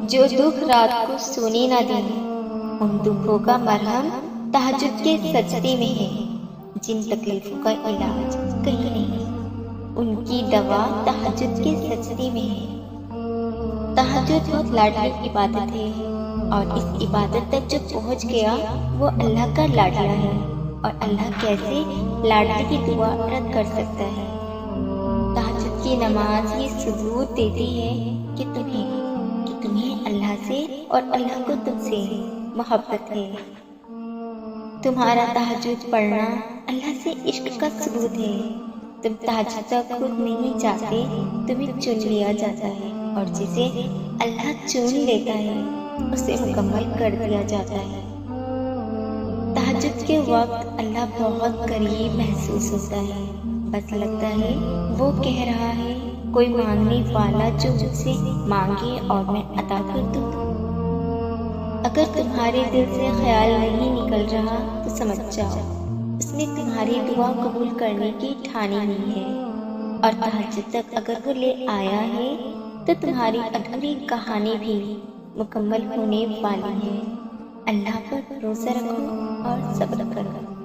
جو دکھ رات کو سونے نہ دیں، ان دکھوں کا مرہم تہجد کے سجدے میں ہے۔ جن تکلیفوں کا علاج کہیں نہیں، ان کی دوا تہجد کے سجدے میں ہے۔ تہجد بہت لاڈلی عبادت ہے، اور اس عبادت تک جو پہنچ گیا وہ اللہ کا لاڈلا ہے، اور اللہ کیسے لاڈلی کی دعا رد کر سکتا ہے۔ تہجد کی نماز یہ ثبوت دیتی ہے کہ تمہیں اللہ سے اور اللہ کو تم سے محبت ہے۔ تمہارا تہجد پڑھنا اللہ سے عشق کا ثبوت ہے۔ تم تہجد تک خود نہیں جاتے، تمہیں چن لیا جاتا ہے، اور جسے اللہ چن لیتا ہے اسے مکمل کر دیا جاتا ہے۔ تہجد کے وقت اللہ بہت قریب محسوس ہوتا ہے، بس لگتا ہے وہ کہہ رہا ہے کوئی مانگنے والا جو مجھ سے مانگے اور میں عطا کر دوں۔ اگر تمہارے دل سے خیال نہیں نکل رہا تو سمجھ جاؤ اس نے تمہاری دعا قبول کرنے کی ٹھانی ہوئی ہے، اور تہجد تک اگر وہ لے آیا ہے تو تمہاری ادھوری کہانی بھی مکمل ہونے والی ہے۔ اللہ پر بھروسہ رکھو اور صبر کرو۔